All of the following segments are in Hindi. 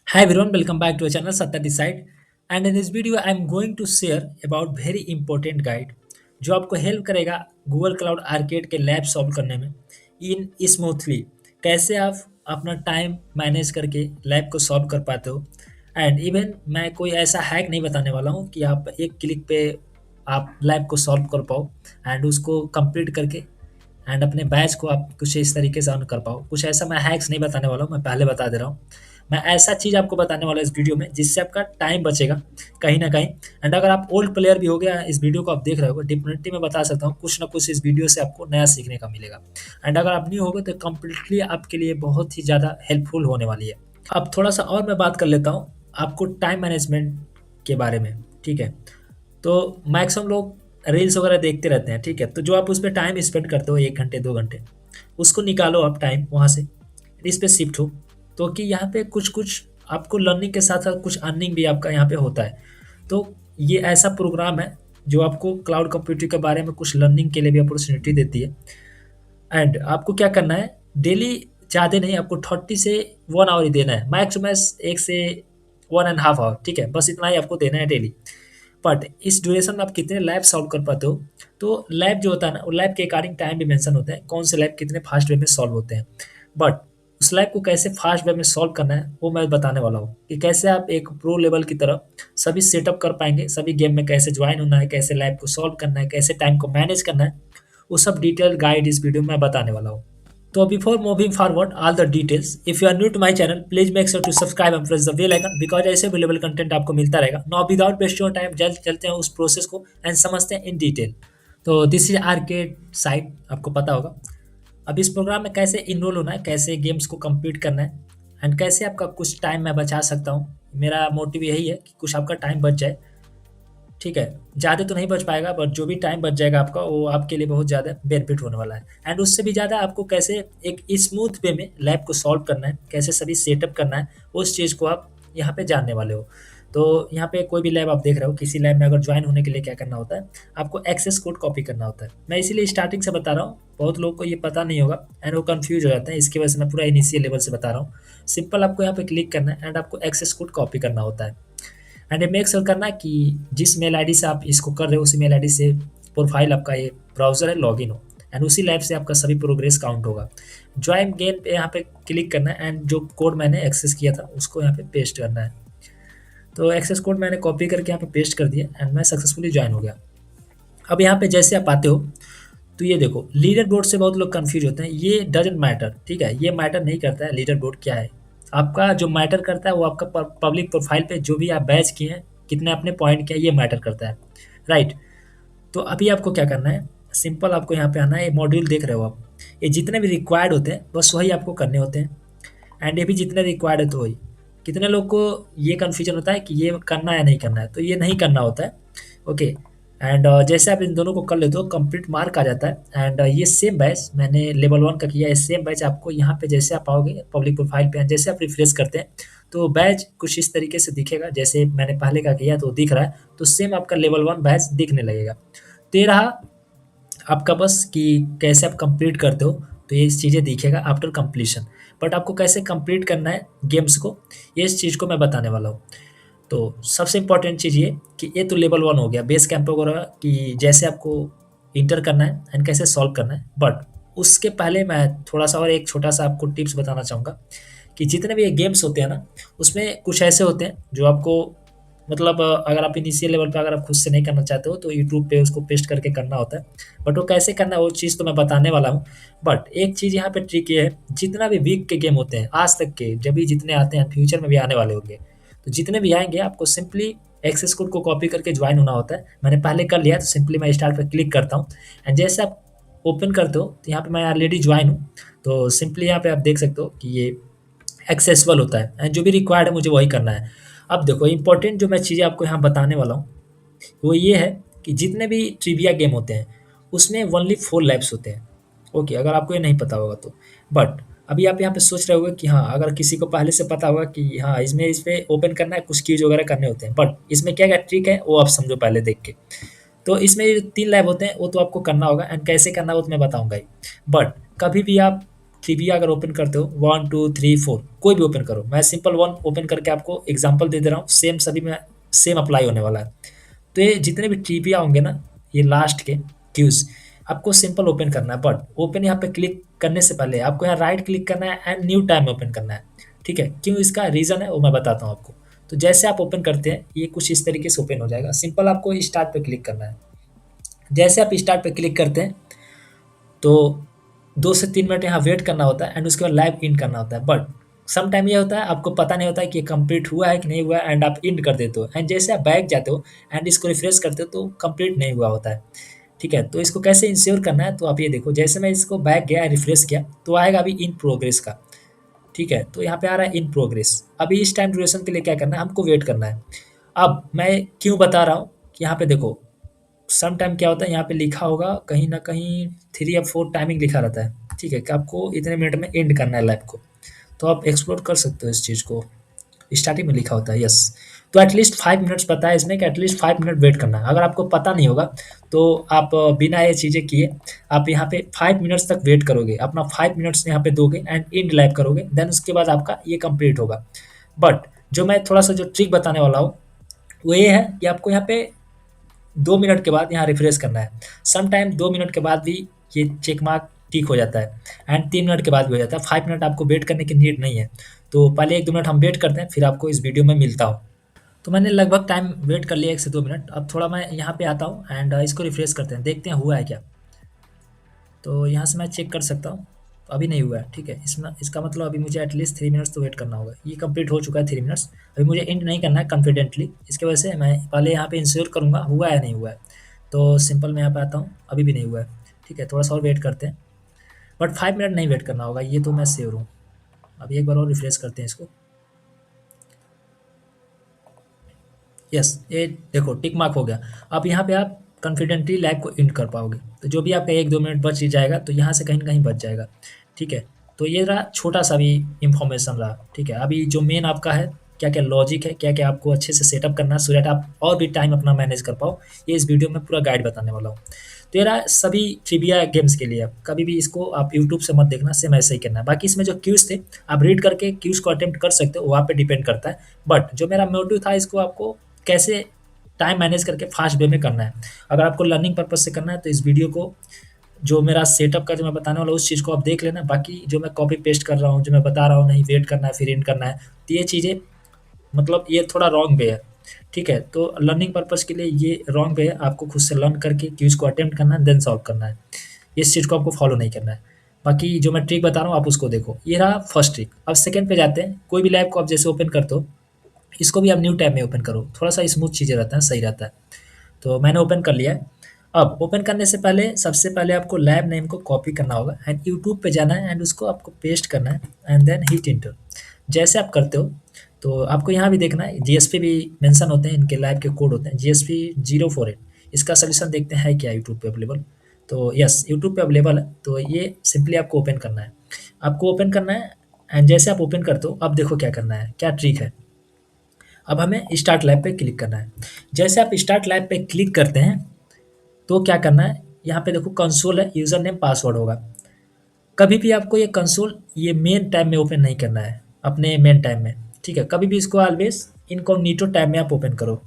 Hi everyone, welcome back to our channel Satya Decide. And in this video, I'm going to share about very important guide जो आपको हेल्प करेगा गूगल क्लाउड आर्केड के लैब सॉल्व करने में इन स्मूथली कैसे आप अपना टाइम मैनेज करके लैब को सॉल्व कर पाते हो। एंड इवन मैं कोई ऐसा हैक नहीं बताने वाला हूँ कि आप एक क्लिक पे आप लैब को सॉल्व कर पाओ एंड उसको कंप्लीट करके एंड अपने बैच को आप कुछ इस तरीके से अर्न कर पाओ। कुछ ऐसा मैं हैक्स नहीं बताने वाला हूँ, मैं पहले बता दे रहा हूँ। मैं ऐसा चीज़ आपको बताने वाला हूँ इस वीडियो में जिससे आपका टाइम बचेगा कहीं न कहीं। एंड अगर आप ओल्ड प्लेयर भी हो गया इस वीडियो को आप देख रहे हो, डेफिनिटली मैं बता सकता हूँ कुछ ना कुछ इस वीडियो से आपको नया सीखने का मिलेगा। एंड अगर आप न्यू होगे तो कंप्लीटली आपके लिए बहुत ही ज़्यादा हेल्पफुल होने वाली है। अब थोड़ा-सा और मैं बात कर लेता हूँ आपको टाइम मैनेजमेंट के बारे में, ठीक है? तो मैक्सिमम लोग रील्स वगैरह देखते रहते हैं, ठीक है? तो जो आप उस पे टाइम स्पेंड करते हो 1 घंटे, 2 घंटे, उसको निकालो आप टाइम वहाँ से, इस पे शिफ्ट हो। तो कि यहाँ पे कुछ-कुछ आपको लर्निंग के साथ-साथ कुछ अर्निंग भी आपका यहाँ पे होता है। तो ये ऐसा प्रोग्राम है जो आपको क्लाउड कंप्यूटिंग के बारे में कुछ लर्निंग के लिए भी अपॉर्च्युनिटी देती है। एंड आपको क्या करना है, डेली ज़्यादा नहीं, आपको 30 से 1 आवर ही देना है, मैक्स टू मैक्स 1 से 1 एंड हाफ आवर, ठीक है? बस इतना ही आपको देना है डेली। बट इस ड्यूरेशन में आप कितने लैब सॉल्व कर पाते हो, तो लैब जो होता है ना, वो लैब के अकॉर्डिंग टाइम भी मेंशन होता है, कौन से लैब कितने फास्ट वे में सॉल्व होते हैं। बट उस लैब को कैसे फास्ट वे में सॉल्व करना है वो मैं बताने वाला हूँ कि कैसे आप एक प्रो लेवल की तरह सभी सेटअप कर पाएंगे, सभी गेम में कैसे ज्वाइन होना है, कैसे लैब को सॉल्व करना है, कैसे टाइम को मैनेज करना है, वो सब डिटेल गाइड इस वीडियो में मैं बताने वाला हूँ। तो before moving forward all the details, if you are new to my channel please make sure to subscribe and press the bell icon because ऐसे अवेलेबल कंटेंट आपको मिलता रहेगा। Now without waste your time जल्द चलते हैं उस प्रोसेस को एंड समझते हैं इन डिटेल। तो दिस इज आर्केड साइट, आपको पता होगा। अब इस प्रोग्राम में कैसे इनरोल होना है, कैसे गेम्स को कंप्लीट करना है एंड कैसे आपका कुछ टाइम मैं बचा सकता हूँ। मेरा मोटिव यही है कि कुछ आपका टाइम बच जाए, ठीक है? ज़्यादा तो नहीं बच पाएगा बट जो भी टाइम बच जाएगा आपका वो आपके लिए बहुत ज़्यादा बेनिफिट होने वाला है। एंड उससे भी ज़्यादा आपको कैसे एक स्मूथ वे में लैब को सॉल्व करना है, कैसे सभी सेटअप करना है, उस चीज़ को आप यहाँ पे जानने वाले हो। तो यहाँ पे कोई भी लैब आप देख रहे हो, किसी लैब में अगर ज्वाइन होने के लिए क्या करना होता है, आपको एक्सेस कोड कॉपी करना होता है। मैं इसीलिए स्टार्टिंग से बता रहा हूँ, बहुत लोगों को ये पता नहीं होगा एंड वो कन्फ्यूज हो जाते हैं, इसकी वजह से मैं पूरा इनिशियल लेवल से बता रहा हूँ। सिंपल आपको यहाँ पे क्लिक करना है एंड आपको एक्सेस कोड कॉपी करना होता है। एंड ये मेक श्योर करना कि जिस मेल आईडी से आप इसको कर रहे हो उसी मेल आईडी से प्रोफाइल आपका ये ब्राउज़र है लॉगिन हो एंड उसी लैब से आपका सभी प्रोग्रेस काउंट होगा। ज्वाइन गेम पे यहाँ पे क्लिक करना है एंड जो कोड मैंने एक्सेस किया था उसको यहाँ पे पेस्ट करना है। तो एक्सेस कोड मैंने कॉपी करके यहाँ पे पेस्ट कर दिया एंड मैं सक्सेसफुली ज्वाइन हो गया। अब यहाँ पे जैसे आप आते हो तो ये देखो लीडर बोर्ड से बहुत लोग कंफ्यूज होते हैं, ये डजेंट मैटर, ठीक है? ये मैटर नहीं करता है लीडर बोर्ड क्या है। आपका जो मैटर करता है वो आपका पब्लिक प्रोफाइल पे जो भी आप बैच किए हैं, कितने अपने पॉइंट किए, ये मैटर करता है, राइट? तो अभी आपको क्या करना है, सिंपल आपको यहाँ पे आना है, ये मॉड्यूल देख रहे हो आप, ये जितने भी रिक्वायर्ड होते हैं बस वही आपको करने होते हैं। एंड ये भी जितने रिक्वायर्ड है तो वही। कितने लोग को ये कन्फ्यूजन होता है कि ये करना है या नहीं करना है, तो ये नहीं करना होता है, ओके? एंड जैसे आप इन दोनों को कर लेते हो कंप्लीट मार्क आ जाता है। एंड ये सेम बैच मैंने लेवल 1 का किया है, सेम बैच आपको यहाँ पे जैसे आप आओगे पब्लिक प्रोफाइल पे जैसे आप रिफ्रेश करते हैं तो बैच कुछ इस तरीके से दिखेगा, जैसे मैंने पहले का किया तो दिख रहा है, तो सेम आपका लेवल 1 बैच दिखने लगेगा। तो ये रहा आपका बस कि कैसे आप कंप्लीट करते हो, तो ये चीज़ें दिखेगा आफ्टर कंप्लीशन। बट आपको कैसे कंप्लीट करना है गेम्स को, ये इस चीज़ को मैं बताने वाला हूँ। तो सबसे इम्पोर्टेंट चीज़ ये कि ये तो लेवल 1 हो गया बेस कैंप वगैरह कि जैसे आपको इंटर करना है एंड कैसे सॉल्व करना है। बट उसके पहले मैं थोड़ा-सा और एक छोटा-सा आपको टिप्स बताना चाहूँगा कि जितने भी ये गेम्स होते हैं ना, उसमें कुछ ऐसे होते हैं जो आपको मतलब अगर आप इनिशियल लेवल पे अगर आप खुद से नहीं करना चाहते हो तो यूट्यूब पे उसको पेस्ट करके करना होता है। बट वो कैसे करना है वो चीज़ तो मैं बताने वाला हूँ। बट एक चीज़ यहाँ पे ट्रिक ये है, जितना भी वीक के गेम होते हैं आज तक के, जब भी जितने आते हैं फ्यूचर में भी आने वाले होंगे, तो जितने भी आएँगे आपको सिंपली एक्सेस कोड को कॉपी करके जॉइन होना होता है। मैंने पहले कर लिया तो सिंपली मैं स्टार्ट पे क्लिक करता हूँ एंड जैसे आप ओपन करते हो तो यहाँ पे मैं ऑलरेडी जॉइन हूँ। तो सिंपली यहाँ पे आप देख सकते हो कि ये एक्सेसिबल होता है एंड जो भी रिक्वायर्ड है मुझे वही करना है। अब देखो इंपॉर्टेंट जो मैं चीज़ें आपको यहाँ बताने वाला हूँ वो ये है कि जितने भी ट्रिविया गेम होते हैं उसमें ओनली 4 लैब्स होते हैं, ओके? अगर आपको ये नहीं पता होगा तो। बट अभी आप यहाँ पे सोच रहे होगे कि हाँ, अगर किसी को पहले से पता होगा कि हाँ इसमें इस पे ओपन करना है, कुछ कीज वगैरह करने होते हैं, बट इसमें क्या क्या ट्रिक है वो आप समझो पहले देख के। तो इसमें 3 लैब होते हैं वो तो आपको करना होगा एंड कैसे करना है वो तो मैं बताऊंगा ही। बट कभी भी आप ट्रिविया अगर ओपन करते हो 1 2 3 4 कोई भी ओपन करो, मैं सिंपल वन ओपन करके आपको एग्जांपल दे दे रहा हूँ, सेम सभी में सेम अप्लाई होने वाला है। तो ये जितने भी ट्रिविया होंगे ना, ये लास्ट के क्यूज आपको सिंपल ओपन करना है, बट ओपन यहाँ पे क्लिक करने से पहले आपको यहाँ राइट क्लिक करना है एंड न्यू टाइम में ओपन करना है। ठीक है, क्यों इसका रीज़न है वो मैं बताता हूँ आपको। तो जैसे आप ओपन करते हैं ये कुछ इस तरीके से ओपन हो जाएगा, सिंपल आपको स्टार्ट पे क्लिक करना है। जैसे आप स्टार्ट पे क्लिक करते हैं तो 2 से 3 मिनट यहाँ वेट करना होता है एंड उसके बाद लाइव इंड करना होता है, बट सम टाइम ये होता है आपको पता नहीं होता है कि ये कंप्लीट हुआ है कि नहीं हुआ है एंड आप इंड कर देते हो, एंड जैसे आप बैक जाते हो एंड इसको रिफ्रेश करते हो तो कंप्लीट नहीं हुआ होता है। ठीक है, तो इसको कैसे इंश्योर करना है, तो आप ये देखो, जैसे मैं इसको बैक गया रिफ्रेश किया तो आएगा अभी इन प्रोग्रेस का। ठीक है, तो यहाँ पे आ रहा है इन प्रोग्रेस। अभी इस टाइम ड्यूरेशन के लिए क्या करना है, हमको वेट करना है। अब मैं क्यों बता रहा हूँ कि यहाँ पे देखो, सम टाइम क्या होता है यहाँ पे लिखा होगा कहीं ना कहीं 3 या 4 टाइमिंग लिखा रहता है। ठीक है, कि आपको इतने मिनट में एंड करना है लैब को, तो आप एक्सप्लोर कर सकते हो इस चीज़ को। स्टार्टिंग में लिखा होता है, यस। तो एटलीस्ट 5 मिनट्स पता है इसमें कि एटलीस्ट 5 मिनट वेट करना है। अगर आपको पता नहीं होगा तो आप बिना ये चीज़ें किए आप यहाँ पे 5 मिनट्स तक वेट करोगे, अपना 5 मिनट्स यहाँ पे दोगे एंड इंड लाइव करोगे, देन उसके बाद आपका ये कंप्लीट होगा। बट जो मैं थोड़ा सा जो ट्रिक बताने वाला हूँ वो ये है कि आपको यहाँ पे 2 मिनट के बाद यहाँ रिफ्रेश करना है। सम टाइम 2 मिनट के बाद भी ये चेक मार्क टिक हो जाता है एंड 3 मिनट के बाद भी हो जाता है। 5 मिनट आपको वेट करने की नीड नहीं है। तो पहले 1 2 मिनट हम वेट करते हैं, फिर आपको इस वीडियो में मिलता हूँ। तो मैंने लगभग टाइम वेट कर लिया 1 से 2 मिनट। अब थोड़ा मैं यहाँ पे आता हूँ एंड इसको रिफ्रेश करते हैं, देखते हैं हुआ है क्या। तो यहाँ से मैं चेक कर सकता हूँ, तो अभी नहीं हुआ है। ठीक है, इसमें इसका मतलब अभी मुझे एटलीस्ट 3 मिनट्स तो वेट करना होगा। ये कंप्लीट हो चुका है 3 मिनट्स। अभी मुझे एंड नहीं करना है कॉन्फिडेंटली, इसकी वजह से मैं पहले यहाँ पे इंश्योर करूँगा हुआ है नहीं हुआ है। तो सिंपल मैं यहाँ पे आता हूँ, अभी भी नहीं हुआ है। ठीक है, थोड़ा सा और वेट करते हैं, बट 5 मिनट नहीं वेट करना होगा, ये तो मैं श्योर हूँ। अभी एक बार और रिफ्रेश करते हैं इसको। यस, ये देखो टिक मार्क हो गया। अब यहाँ पे आप कॉन्फिडेंटली लैब को एंड कर पाओगे। तो जो भी आपका 1 2 मिनट बच ही जाएगा तो यहाँ से कहीं ना कहीं बच जाएगा। ठीक है, तो ये रहा छोटा सा भी इंफॉर्मेशन रहा। ठीक है, अभी जो मेन आपका है, क्या क्या लॉजिक है, क्या क्या आपको अच्छे से सेटअप करना है सो दैट आप और भी टाइम अपना मैनेज कर पाओ, ये इस वीडियो में पूरा गाइड बताने वाला हूँ। तो ये रहा सभी ट्रिविया गेम्स के लिए। कभी भी इसको आप यूट्यूब से मत देखना, सेम ऐसे ही करना है। बाकी इसमें जो क्यूज थे आप रीड करके क्यूज को अटेम्प्ट कर सकते हो, वहाँ पे डिपेंड करता है। बट जो मेरा मोटिव था इसको आपको कैसे टाइम मैनेज करके फास्ट वे में करना है। अगर आपको लर्निंग पर्पज से करना है तो इस वीडियो को, जो मेरा सेटअप का जो मैं बताने वाला हूँ उस चीज़ को आप देख लेना। बाकी जो मैं कॉपी पेस्ट कर रहा हूँ, जो मैं बता रहा हूँ नहीं वेट करना है फिर एंड करना है, तो ये चीज़ें मतलब ये थोड़ा रॉन्ग वे है। ठीक है, तो लर्निंग पर्पज के लिए ये रॉन्ग वे है। आपको खुद से लर्न करके क्यूज को अटेम्प्ट करना है, देन सॉल्व करना है। इस चीज़ को आपको फॉलो नहीं करना है। बाकी जो मैं ट्रिक बता रहा हूँ आप उसको देखो। ये रहा फर्स्ट ट्रिक। अब सेकंड पे जाते हैं। कोई भी लैब को आप जैसे ओपन करते हो, इसको भी आप न्यू टैब में ओपन करो, थोड़ा सा स्मूथ चीज़ें रहता है, सही रहता है। तो मैंने ओपन कर लिया है। अब ओपन करने से पहले सबसे पहले आपको लैब नेम को कॉपी करना होगा एंड यूट्यूब पे जाना है एंड उसको आपको पेस्ट करना है एंड देन हिट इंटर। जैसे आप करते हो तो आपको यहाँ भी देखना है, जीएसपी भी मेंशन होते हैं, इनके लैब के कोड होते हैं GSP 048। इसका सोल्यूशन देखते हैं क्या यूट्यूब पे अवेलेबल। तो यस, यूट्यूब पे अवेलेबल है। तो ये सिंपली आपको ओपन करना है, आपको ओपन करना है। एंड जैसे आप ओपन करते हो अब देखो क्या करना है, क्या ट्रिक है। अब हमें स्टार्ट लैब पे क्लिक करना है। जैसे आप स्टार्ट लैब पे क्लिक करते हैं तो क्या करना है, यहाँ पे देखो कंसोल है, यूज़र नेम पासवर्ड होगा। कभी भी आपको ये कंसोल ये मेन टैब में ओपन नहीं करना है, अपने मेन टैब में। ठीक है, कभी भी इसको ऑलवेज इनकॉग्निटो टैब में आप ओपन करो।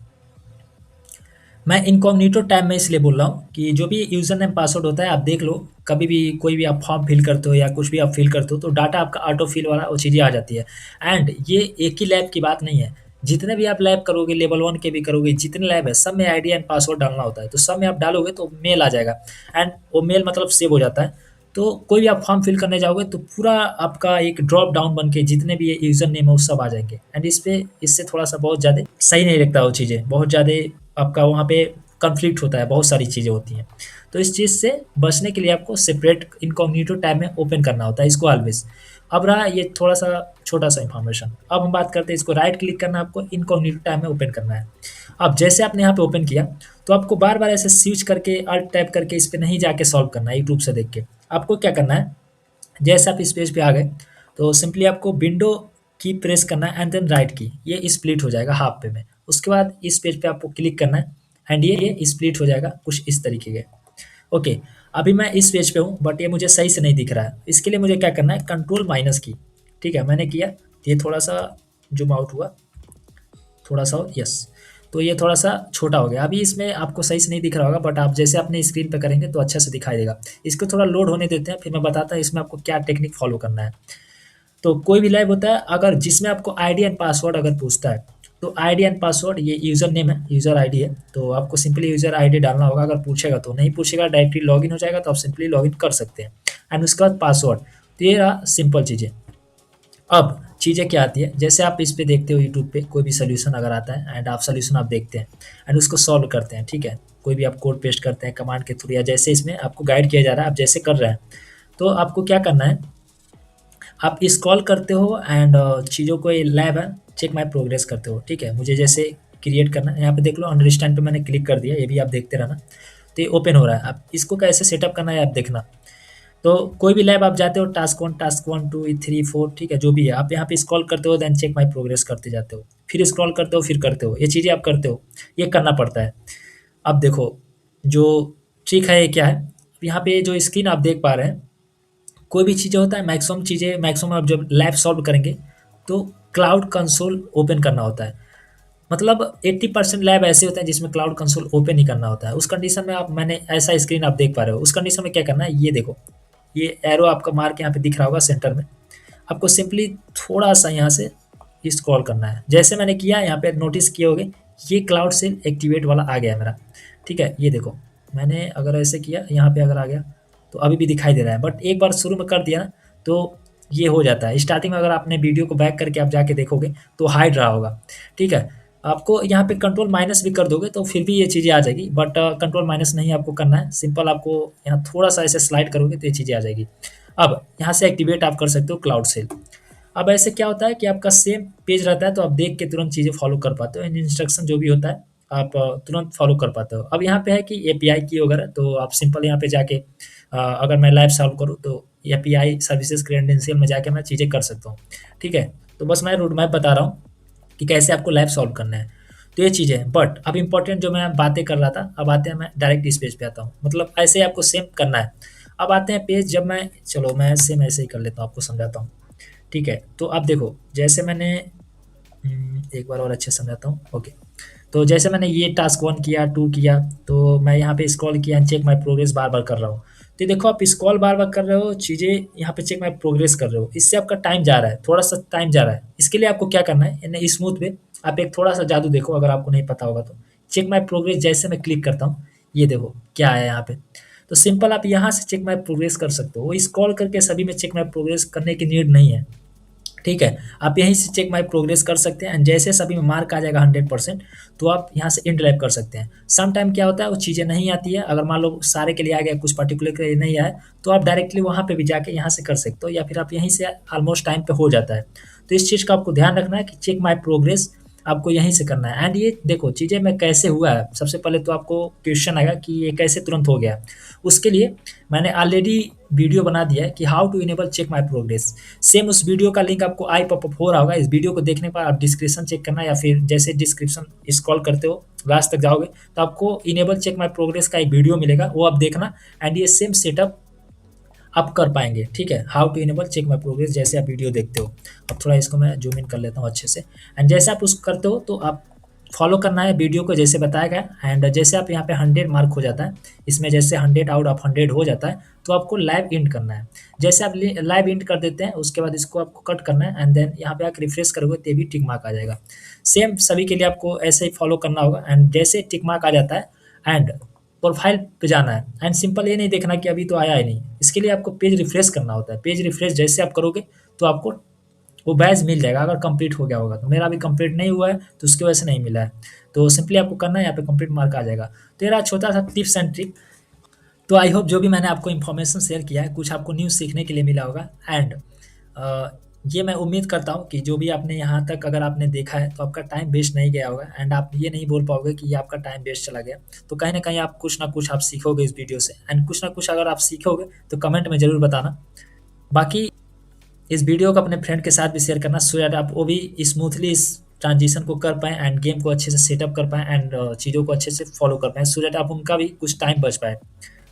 मैं इनकॉग्निटो टैब में इसलिए बोल रहा हूँ कि जो भी यूज़र नेम पासवर्ड होता है आप देख लो, कभी भी कोई भी आप फॉर्म फिल करते हो या कुछ भी आप फिल करते हो तो डाटा आपका ऑटो फिल वाला वो चीज़ें आ जाती है। एंड ये एक ही लैब की बात नहीं है, जितने भी आप लैब करोगे, लेवल 1 के भी करोगे, जितने लैब है सब में आईडी एंड पासवर्ड डालना होता है। तो सब में आप डालोगे तो मेल आ जाएगा एंड वो मेल मतलब सेव हो जाता है। तो कोई भी आप फॉर्म फिल करने जाओगे तो पूरा आपका एक ड्रॉप डाउन बन के जितने भी यूज़र नेम है वो सब आ जाएंगे। एंड इस पे इससे थोड़ा सा बहुत ज़्यादा सही नहीं लगता, वो चीज़ें बहुत ज़्यादा आपका वहाँ पे कॉन्फ्लिक्ट होता है, बहुत सारी चीज़ें होती हैं। तो इस चीज़ से बचने के लिए आपको सेपरेट इनकॉग्निटो टैब में ओपन करना होता है इसको ऑलवेज। अब रहा ये थोड़ा सा छोटा सा इन्फॉर्मेशन। अब हम बात करते हैं, इसको राइट क्लिक करना है, आपको इनकॉग्निटो टैब में ओपन करना है। अब जैसे आपने यहाँ पे ओपन किया तो आपको बार बार ऐसे स्विच करके अल्ट टैप करके इस पे नहीं जाके सॉल्व करना है यूट्यूब से देख के। आपको क्या करना है, जैसे आप इस पेज पे आ गए तो सिंपली आपको विंडो की प्रेस करना है एंड देन राइट की, ये स्प्लिट हो जाएगा हाफ पे में। उसके बाद इस पेज पे आपको क्लिक करना है एंड ये स्प्लिट हो जाएगा कुछ इस तरीके के। ओके, अभी मैं इस पेज पे हूँ बट ये मुझे सही से नहीं दिख रहा है, इसके लिए मुझे क्या करना है, कंट्रोल माइनस की। ठीक है, मैंने किया, ये थोड़ा सा जूम आउट हुआ, थोड़ा सा और यस, तो ये थोड़ा सा छोटा हो गया। अभी इसमें आपको सही से नहीं दिख रहा होगा बट आप जैसे अपने स्क्रीन पे करेंगे तो अच्छे से दिखाई देगा। इसको थोड़ा लोड होने देते हैं, फिर मैं बताता हूँ इसमें आपको क्या टेक्निक फॉलो करना है। तो कोई भी लैब होता है अगर जिसमें आपको आईडी एंड पासवर्ड अगर पूछता है, तो आईडी एंड पासवर्ड ये यूज़र नेम है, यूज़र आईडी है, तो आपको सिंपली यूज़र आईडी डालना होगा। अगर पूछेगा तो नहीं पूछेगा, डायरेक्टली लॉगिन हो जाएगा, तो आप सिंपली लॉगिन कर सकते हैं। एंड उसके बाद पासवर्ड, तो ये रहा सिंपल चीज़ें। अब चीज़ें क्या आती है, जैसे आप इस पे देखते हो यूट्यूब पे कोई भी सोल्यूशन अगर आता है एंड आप सोल्यूशन आप देखते हैं एंड उसको सॉल्व करते हैं, ठीक है, कोई भी आप कोड पेस्ट करते हैं कमांड के थ्रू, या जैसे इसमें आपको गाइड किया जा रहा है आप जैसे कर रहे हैं, तो आपको क्या करना है, आप स्क्रॉल करते हो एंड चीज़ों को, ये लैब है, चेक माय प्रोग्रेस करते हो। ठीक है, मुझे जैसे क्रिएट करना है, यहाँ पे देख लो अंडरस्टैंड पे मैंने क्लिक कर दिया, ये भी आप देखते रहना, तो ये ओपन हो रहा है। अब इसको कैसे सेटअप करना है आप देखना। तो कोई भी लैब आप जाते हो, task one two three four, ठीक है, जो भी है आप यहाँ पे स्क्रॉल करते हो, देन चेक माय प्रोग्रेस करते जाते हो, फिर स्क्रॉल करते हो, फिर करते हो, ये चीज़ें आप करते हो, ये करना पड़ता है। अब देखो जो ट्रिक है ये क्या है, यहाँ पे जो स्क्रीन आप देख पा रहे हैं, कोई भी चीज़ें होता है, मैक्सिमम चीज़ें, मैक्सिमम आप जब लैब सॉल्व करेंगे तो क्लाउड कंसोल ओपन करना होता है। मतलब 80% लैब ऐसे होते हैं जिसमें क्लाउड कंसोल ओपन ही करना होता है। उस कंडीशन में आप, मैंने ऐसा स्क्रीन आप देख पा रहे हो, उस कंडीशन में क्या करना है, ये देखो, ये एरो आपका मार्क यहाँ पे दिख रहा होगा सेंटर में, आपको सिंपली थोड़ा सा यहाँ से स्क्रॉल करना है। जैसे मैंने किया यहाँ पे नोटिस किए होगे, ये क्लाउड सेल एक्टिवेट वाला आ गया है मेरा। ठीक है, ये देखो, मैंने अगर ऐसे किया यहाँ पे अगर आ गया तो अभी भी दिखाई दे रहा है, बट एक बार शुरू में कर दिया ना तो ये हो जाता है। स्टार्टिंग में अगर आपने वीडियो को बैक करके आप जाके देखोगे तो हाइड रहा होगा। ठीक है, आपको यहाँ पे कंट्रोल माइनस भी कर दोगे तो फिर भी ये चीज़ें आ जाएगी, बट कंट्रोल माइनस नहीं आपको करना है, सिंपल आपको यहाँ थोड़ा सा ऐसे स्लाइड करोगे तो ये चीज़ें आ जाएगी। अब यहाँ से एक्टिवेट आप कर सकते हो क्लाउड सेल। अब ऐसे क्या होता है कि आपका सेम पेज रहता है, तो आप देख के तुरंत चीज़ें फॉलो कर पाते हो, इंस्ट्रक्शन जो भी होता है आप तुरंत फॉलो कर पाते हो। अब यहाँ पे है कि एपीआई की वगैरह, तो आप सिंपल यहाँ पे जाके अगर मैं लाइव सॉल्व करूँ तो एपीआई सर्विसेज क्रेडेंशियल में जाके मैं चीज़ें कर सकता हूँ। ठीक है, तो बस मैं रूट मैप बता रहा हूँ कि कैसे आपको लाइव सॉल्व करना है। तो ये चीज़ें हैं, बट अब इंपॉर्टेंट जो मैं बातें कर रहा था, अब आते हैं, मैं डायरेक्ट इस पेज पे आता हूँ, मतलब ऐसे ही आपको सेम करना है। अब आते हैं पेज, जब मैं, चलो मैं सेम ऐसे ही कर लेता हूँ, आपको समझाता हूँ। ठीक है, तो अब देखो जैसे मैंने एक बार और अच्छे से समझाता हूँ। ओके, तो जैसे मैंने ये टास्क 1 किया, 2 किया, तो मैं यहाँ पे स्क्रॉल किया, चेक माय प्रोग्रेस बार-बार कर रहा हूँ। तो देखो आप स्क्रॉल बार-बार कर रहे हो, चीज़ें यहाँ पे चेक माय प्रोग्रेस कर रहे हो, इससे आपका टाइम जा रहा है, थोड़ा-सा टाइम जा रहा है। इसके लिए आपको क्या करना है, यानी स्मूथ पे आप एक थोड़ा-सा जादू देखो, अगर आपको नहीं पता होगा तो। चेक माय प्रोग्रेस जैसे मैं क्लिक करता हूँ, ये देखो क्या है यहाँ पे। तो सिंपल आप यहाँ से चेक माय प्रोग्रेस कर सकते हो, वो स्क्रॉल करके सभी में चेक माय प्रोग्रेस करने की नीड नहीं है। ठीक है, आप यहीं से चेक माय प्रोग्रेस कर सकते हैं एंड जैसे सभी में मार्क आ जाएगा 100%, तो आप यहाँ से इंड लैब कर सकते हैं। सम टाइम क्या होता है, वो चीज़ें नहीं आती है, अगर मान लो सारे के लिए आ गया, कुछ पर्टिकुलर के लिए नहीं आया, तो आप डायरेक्टली वहाँ पे भी जाके यहाँ से कर सकते हो, या फिर आप यहीं से ऑलमोस्ट टाइम पे हो जाता है। तो इस चीज़ का आपको ध्यान रखना है कि चेक माय प्रोग्रेस आपको यहीं से करना है। एंड ये देखो चीज़ें में कैसे हुआ है, सबसे पहले तो आपको क्वेश्चन आएगा कि ये कैसे तुरंत हो गया। उसके लिए मैंने ऑलरेडी वीडियो बना दिया है कि how to enable check my progress. Same उस वीडियो का लिंक आपको आई पॉपअप हो रहा होगा, इस वीडियो को देखने पर आप डिस्क्रिप्शन चेक करना, या फिर जैसे डिस्क्रिप्शन स्क्रॉल करते हो लास्ट तक जाओगे तो आपको इनेबल चेक माय प्रोग्रेस का एक वीडियो मिलेगा, वो आप देखना एंड ये सेम सेटअप आप कर पाएंगे। ठीक है, how to enable check my progress जैसे आप वीडियो देखते हो। अब थोड़ा इसको मैं जूम इन कर लेता हूँ अच्छे से, एंड जैसे आप उसको करते हो तो आप फॉलो करना है वीडियो को जैसे बताया गया। एंड जैसे आप यहाँ पे 100 मार्क हो जाता है, इसमें जैसे 100 आउट ऑफ 100 हो जाता है, तो आपको लाइव इंड करना है। जैसे आप लाइव इंड कर देते हैं, उसके बाद इसको आपको कट करना है एंड देन यहाँ पे आप रिफ्रेश करोगे तो भी टिक मार्क आ जाएगा। सेम सभी के लिए आपको ऐसे ही फॉलो करना होगा, एंड जैसे टिक मार्क आ जाता है एंड प्रोफाइल पे जाना है, एंड सिंपल ये नहीं देखना कि अभी तो आया ही नहीं, इसके लिए आपको पेज रिफ्रेश करना होता है। पेज रिफ्रेश जैसे आप करोगे तो आपको वो बैच मिल जाएगा, अगर कंप्लीट हो गया होगा। तो मेरा अभी कंप्लीट नहीं हुआ है तो उसकी वजह से नहीं मिला है, तो सिंपली आपको करना है, यहाँ पे कंप्लीट मार्क आ जाएगा। तो ये रहा छोटा सा टिप्स एंड ट्रिक। तो आई होप जो भी मैंने आपको इन्फॉर्मेशन शेयर किया है, कुछ आपको न्यूज़ सीखने के लिए मिला होगा। एंड ये मैं उम्मीद करता हूँ कि जो भी आपने यहाँ तक अगर आपने देखा है तो आपका टाइम वेस्ट नहीं गया होगा, एंड आप ये नहीं बोल पाओगे कि ये आपका टाइम वेस्ट चला गया। तो कहीं ना कहीं आप कुछ ना कुछ आप सीखोगे इस वीडियो से, एंड कुछ ना कुछ अगर आप सीखोगे तो कमेंट में ज़रूर बताना। बाकी इस वीडियो को अपने फ्रेंड के साथ भी शेयर करना, सो दैट आप वो भी स्मूथली इस ट्रांजिशन को कर पाएँ एंड गेम को अच्छे से सेटअप कर पाएँ एंड चीज़ों को अच्छे से फॉलो कर पाएँ, सो दैट आप उनका भी कुछ टाइम बच पाए।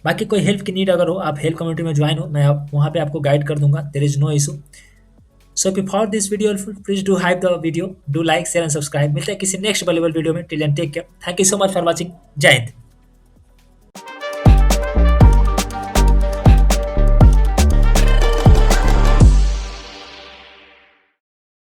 बाकी कोई हेल्प की नीड अगर हो, आप हेल्प कम्युनिटी में ज्वाइन हो, मैं वहाँ पे आपको गाइड कर दूंगा, there is no issue. So if you found this video helpful, please do hype the video, do like share and subscribe. मिलते हैं किसी नेक्स्ट अवेलेबल वीडियो में। Till end take care, thank you so much for watching. जय हिंद।